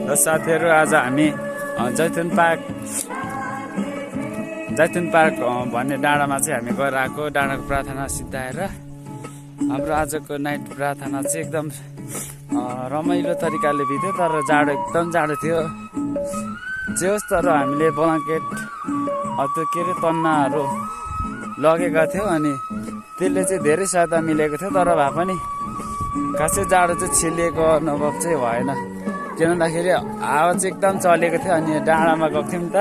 र साथीहरू आज हामी जैतुन पार्क भन्ने डाँडामा चाहिँ हामी गएर आएको। डाँडाको प्रार्थना सिद्धाएर हाम्रो आजको नाइट प्रार्थना चाहिँ एकदम रमाइलो तरिकाले बित्यो। तर जाडो एकदम जाडो थियो जे होस्, तर हामीले ब्ल्याङ्केट त्यो के अरे तन्नाहरू लगेका थियौँ अनि त्यसले चाहिँ धेरै सहायता मिलेको थियो। तर भए पनि खासै जाडो चाहिँ छिलिएको अनुभव चाहिँ भएन, किन भन्दाखेरि हावा चाहिँ एकदम चलेको थियो। अनि डाँडामा गएको थियौँ नि त,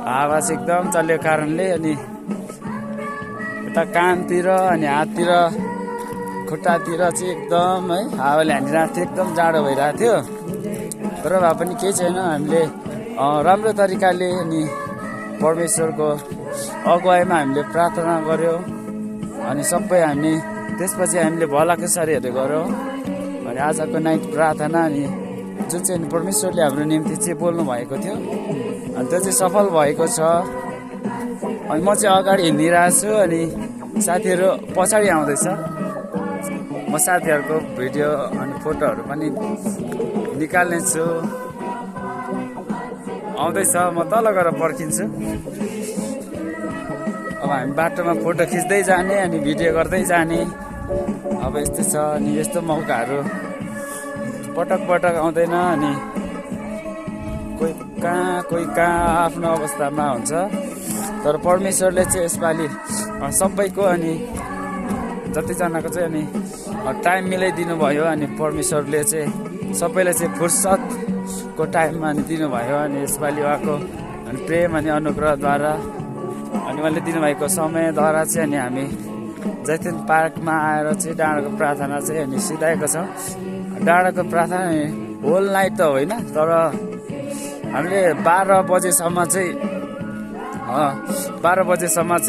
हावा चाहिँ एकदम चलेको कारणले अनि यता कानतिर अनि हाततिर खुट्टातिर चाहिँ एकदम है हावाले हानिरहेको थियो, एकदम जाडो भइरहेको थियो। तर भए पनि केही छैन, हामीले राम्रो तरिकाले अनि परमेश्वरको अगुवाईमा हामीले प्रार्थना गऱ्यौँ अनि सबै हामी त्यसपछि हामीले भलाकुसारीहरू गऱ्यौँ। अनि आजको नाइट प्रार्थना अनि जुन चाहिँ परमेश्वरले हाम्रो निम्ति चाहिँ बोल्नु भएको थियो अनि त्यो चाहिँ सफल भएको छ। अनि म चाहिँ अगाडि हिँडिरहेको छु अनि साथीहरू पछाडि आउँदैछ। म साथीहरूको भिडियो अनि फोटोहरू पनि निकाल्ने छु। आउँदैछ, म तल गएर पर्खिन्छु। अब हामी बाटोमा फोटो खिच्दै जाने अनि भिडियो गर्दै जाने। अब यस्तै छ अनि यस्तो मौकाहरू पटक पटक आउँदैन। अनि कोही कहाँ आफ्नो अवस्थामा हुन्छ, तर परमेश्वरले चाहिँ यसपालि सबैको अनि जतिजनाको चाहिँ अनि टाइम मिलाइदिनु भयो। अनि परमेश्वरले चाहिँ सबैलाई चाहिँ फुर्सदको टाइममा अनि दिनुभयो। अनि यसपालि उहाँको अनि प्रेम अनि अनुग्रहद्वारा अनि उहाँले दिनुभएको समयद्वारा चाहिँ अनि हामी जैतुन पार्कमा आएर चाहिँ डाँडाको प्रार्थना चाहिँ अनि सिधाएको छ। डाँडाको प्रार्थना होल नाइट त होइन, तर हामीले 12 बजेसम्म चाहिँ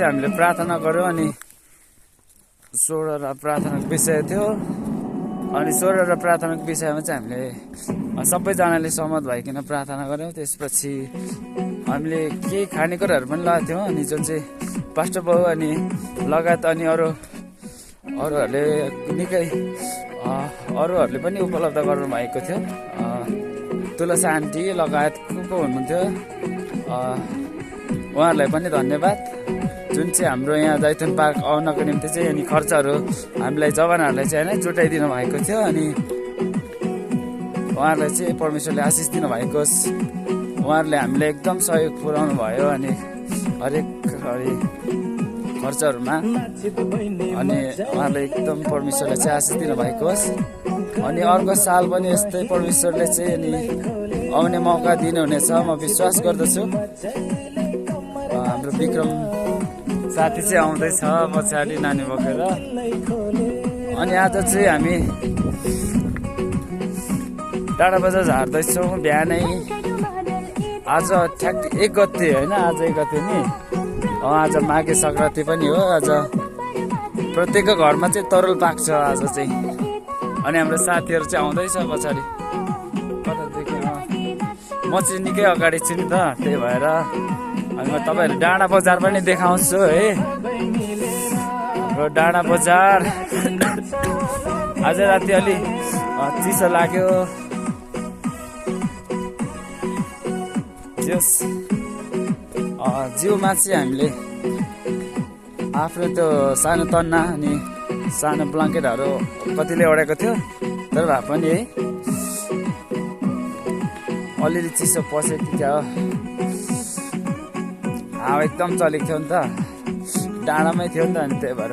हामीले प्रार्थना गऱ्यौँ। अनि 16 प्रार्थनाको विषय थियो। अनि 16 प्रार्थनाको विषयमा चाहिँ हामीले सबैजनाले सहमत भइकन प्रार्थना गऱ्यौँ। त्यसपछि हामीले केही खानेकुराहरू पनि लगाएको थियौँ। अनि जुन चाहिँ पास्टर बाउ अनि लगायत अनि अरूहरूले निकै अरूहरूले पनि उपलब्ध गर्नु भएको थियो। तुलसी आन्टी लगायत को हुनुहुन्थ्यो, उहाँहरूलाई पनि धन्यवाद। जुन चाहिँ हाम्रो यहाँ जैतुन पार्क आउनको निम्ति चाहिँ अनि खर्चहरू हामीलाई जवानहरूलाई चाहिँ होइन जुटाइदिनु भएको थियो। अनि उहाँहरूलाई चाहिँ परमेश्वरले आशिष दिनुभएको होस्। उहाँहरूले हामीलाई एकदम सहयोग पुर्याउनु भयो अनि हरेक खर्चहरूमा। अनि उहाँहरूलाई एकदम परमेश्वरले चाहिँ आशिष दिनुभएको होस्। अनि अर्को साल पनि यस्तै परमेश्वरले चाहिँ अनि आउने मौका दिनुहुनेछ म विश्वास गर्दछु। हाम्रो विक्रम साथी चाहिँ आउँदैछ पछाडि नानी बोकेर। अनि आज चाहिँ हामी डाँडा बजार झार्दैछौँ बिहानै। आज ठ्याक्क 1 गते होइन, आज 1 गते नि। आज माघे सङ्क्रान्ति पनि हो। आज प्रत्येकको घरमा चाहिँ तरुल पाक्छ आज चाहिँ। अनि हाम्रो साथीहरू चाहिँ आउँदैछ पछाडि कतादेखि। म चाहिँ निकै अगाडि छु नि त, त्यही भएर अनि म तपाईँहरू डाँडा बजार पनि देखाउँछु है। डाँडा बजार आज राति अलि चिसो लाग्यो। जिउमा चाहिँ हामीले आफ्नो त्यो सानो तन्ना अनि सानो ब्ल्याङ्केटहरू कतिले ओढेको थियो। तर भए पनि है अलिअलि चिसो पस्यो कि क्या हो। हावा एकदम चलेको थियो नि त, डाँडामै थियो नि त। अनि त्यही भएर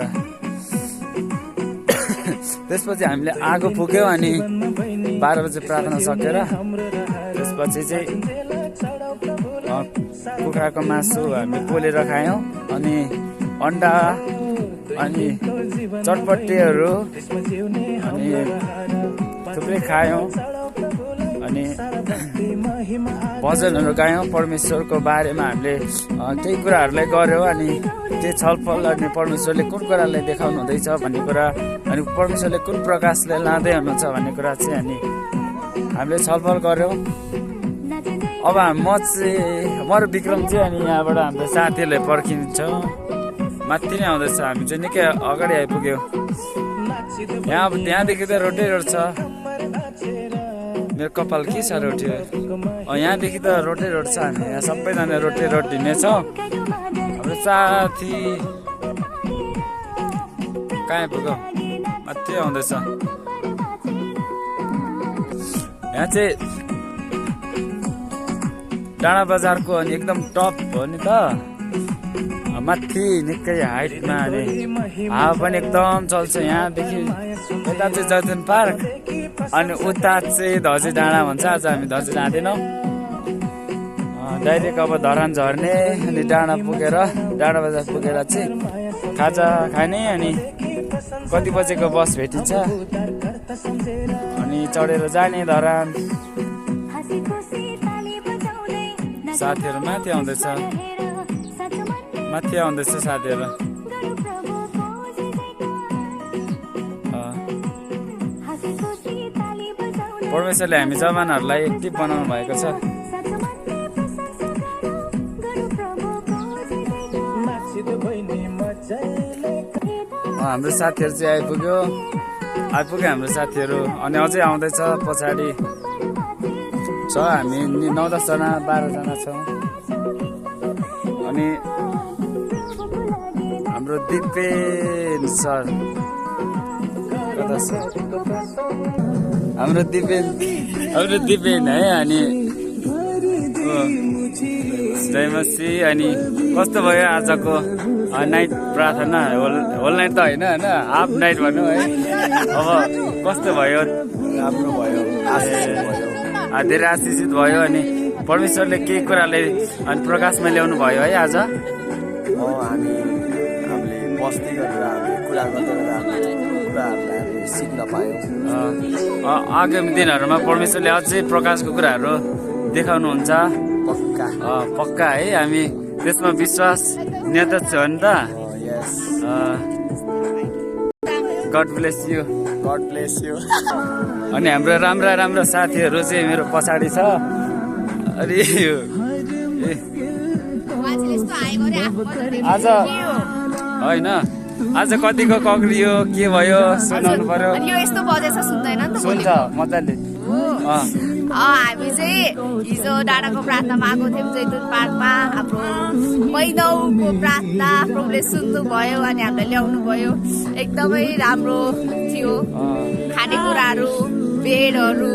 त्यसपछि हामीले आगो फुक्यौँ। अनि 12 बजे प्रार्थना सकेर त्यसपछि चाहिँ कुखुराको मासु हामी पोलेर खायौँ। अनि अन्डा अनि चटपटेहरू अनि थुप्रै खायौँ। अनि भजनहरू गायौँ, परमेश्वरको बारेमा हामीले केही कुराहरूलाई गऱ्यौँ। अनि त्यो छलफल अनि परमेश्वरले कुन कुरालाई देखाउनु हुँदैछ भन्ने कुरा अनि परमेश्वरले कुन प्रकाशले लाँदै हुनुहुन्छ भन्ने कुरा चाहिँ हामीले छलफल गऱ्यौँ। अब म र विक्रम चाहिँ अनि यहाँबाट हाम्रो साथीहरूले पर्खिन्छौँ। माथि नै आउँदैछ, हामी चाहिँ निकै अगाडि आइपुग्यौँ। त्यहाँदेखि त रोडै रोड छ। मेरो कपाल के साह्रो उठ्यो यहाँदेखि त रोटै रोड छ हामी यहाँ सबैजना रोटै रोड हिँड्नेछौँ हाम्रो साथी कहाँ पुग्यो माथि आउँदैछ यहाँ चाहिँ डाँडा बजारको अनि एकदम टप हो नि त माथि निकै हाइटमा अनि हावा पनि एकदम चल्छ यहाँदेखि यता चाहिँ जैतुन पार्क अनि उता चाहिँ धजे डाँडा भन्छ आज हामी धजे जाँदैनौँ डाइरेक्ट अब धरान झर्ने अनि डाँडा बजार पुगेर चाहिँ खाजा खाने अनि कति बजेको बस भेटिन्छ अनि चढेर जाने धरान साथीहरू माथि आउँदैछ साथीहरू परमेश्वरले हामी जवानहरूलाई एक्टिभ बनाउनु भएको छ हाम्रो साथीहरू चाहिँ आइपुग्यो हाम्रो साथीहरू अनि अझै आउँदैछ पछाडि छ हामी 9-10 जना 12 जना छौँ अनि हाम्रो दिपेन सर कता छ हाम्रो दिपेन है अनि जयमसी अनि कस्तो भयो आजको नाइट प्रार्थना होल नाइट त होइन हाफ नाइट भनौँ है अब कस्तो भयो राम्रो भयो धेरै आशिषित भयो अनि परमेश्वरले केही कुराले अनि प्रकाशमा ल्याउनु भयो है आज हामीले बस्ती गरेर हामी कुरा गर्दै कुराहरूलाई हामीले सिक्न पायौँ आगामी दिनहरूमा परमेश्वरले अझै प्रकाशको कुराहरू देखाउनुहुन्छ पक्का है हामी त्यसमा विश्वास नेता छ नि त गड ब्लेस यु अनि हाम्रो राम्रा साथीहरू चाहिँ मेरो पछाडि छ अरे आज होइन आज कतिको कक्रियो के भयो सुनाउनु पर्यो यस्तो बजेछ सुन्दैन नि त सुन्छ मजाले हामी चाहिँ हिजो डाँडाको प्रार्थनामा आएको थियौँ जैतुन पार्कमा हाम्रो महिनौको प्रार्थना प्रभुले सुन्नु भयो अनि हामीलाई ल्याउनु भयो एकदमै राम्रो थियो खानेकुराहरू बेडहरू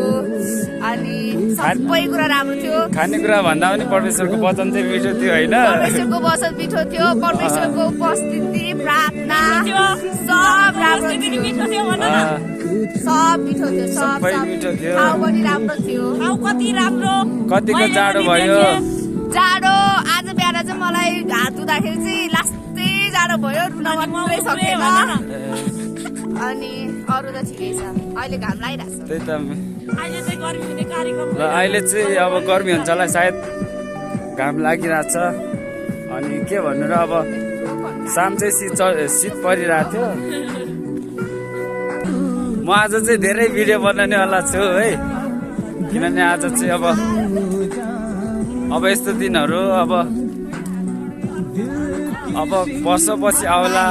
अनि सबै कुरा राम्रो थियो खानेकुरा भन्दा पनि परमेश्वरको वचन चाहिँ मिठो थियो होइन परमेश्वरको वचन मिठो थियो परमेश्वरको उपस्थिति प्रार्थना सब राम्रो थियो सब मिठो थियो सबै मिठो थियो ठाउँ पनि राम्रो थियो कतिको जाडो भयो जाडो आज बिहान चाहिँ मलाई हात धुँदाखेरि चाहिँ लास्टै जाडो भयो रुन मात्रै सकेन अनि अरू त ठिकै छ अहिले घाम लागिरहेछ त्यही त अहिले चाहिँ अब गर्मी हुन्छ होला सायद घाम लागिरहेछ अनि के भन्नु र अब शाम चाहिँ शीत परिरहेको थियो म आज चाहिँ धेरै भिडियो बनाउने वाला छु है किनभने आज चाहिँ अब यस्तो दिनहरू अब वर्षपछि आउला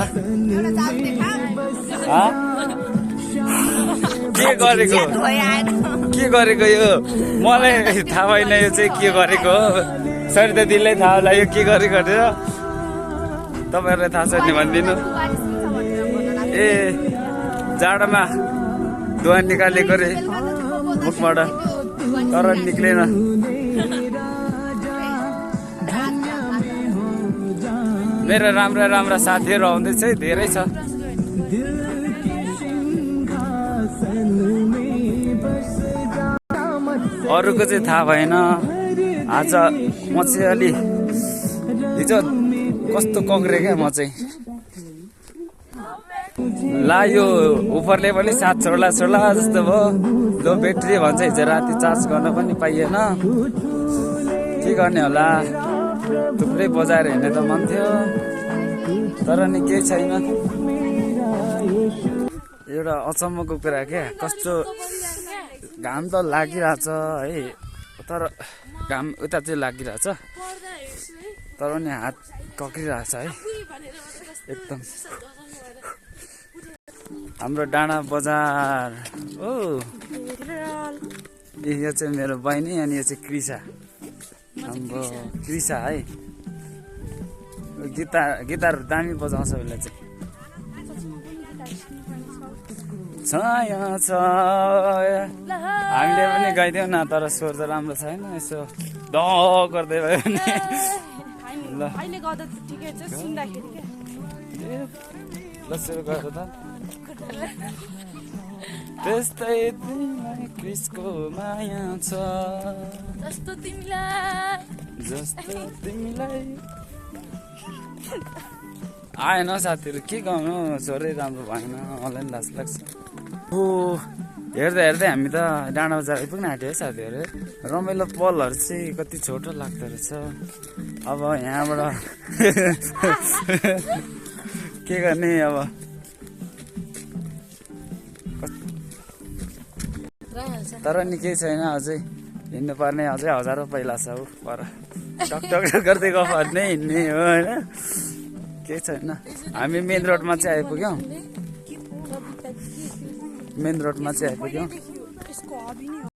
के गरेको यो मलाई थाहा भएन यो चाहिँ के गरेको हो सरी त दिललाई थाहा होला यो के गरेको भनेर तपाईँहरूलाई थाहा छैन भनिदिनु ए जाडोमा धुवा निकालेको रे मुखबाट तर निक्लेन मेरो राम्रा साथीहरू आउँदैछ है धेरै छ अरूको चाहिँ थाहा भएन आज म चाहिँ अलि हिजो कस्तो कक्रे क्या म चाहिँ ला यो उपरले पनि सात छोड्ला जस्तो भयो लो ब्याट्री भन्छ हिजो राति चार्ज गर्न पनि पाइएन के गर्ने होला थुप्रै बजाएर हिँड्ने त मन थियो तर नि केही छैन एउटा अचम्मको कुरा क्या कस्तो घाम त लागिरहेछ है तर घाम उता चाहिँ लागिरहेछ तर नि हात कक्रिरहेछ है एकदम हाम्रो डाँडा बजार यो चाहिँ मेरो बहिनी अनि यो चाहिँ क्रिसा हाम्रो क्रिसा है गिटार दामी बजाउँछ उसले चाहिँ छाया छ हामीले पनि गाइदिउँ न तर स्वर त राम्रो छैन यसो द गर्दै भयो भने ल अहिले गर्दा त ठिकै छ सुन्दाखेरि के ल सुरु गर त त्यस्तै तिमीलाई क्रिसको माया छ जस्तो तिमीलाई आएन साथीहरू के गर्नु छोरै राम्रो भएन मलाई पनि लाज लाग्छ ओ हेर्दा हेर्दै हामी त डाँडा बजार आइपुग्न आँट्यो है साथीहरू रमाइलो पलहरू चाहिँ कति छोटो लाग्दो रहेछ अब यहाँबाट के गर्ने अब तर नि केही छैन अझै हिँड्नु पर्ने अझै हजारौँ पहिला छ ऊ पर टक गर्दै गफर्ने हिँड्ने हो होइन केही छैन हामी मेन रोडमा चाहिँ आइपुग्यौँ मेन रोडमा चाहिँ आइपुग्यौँ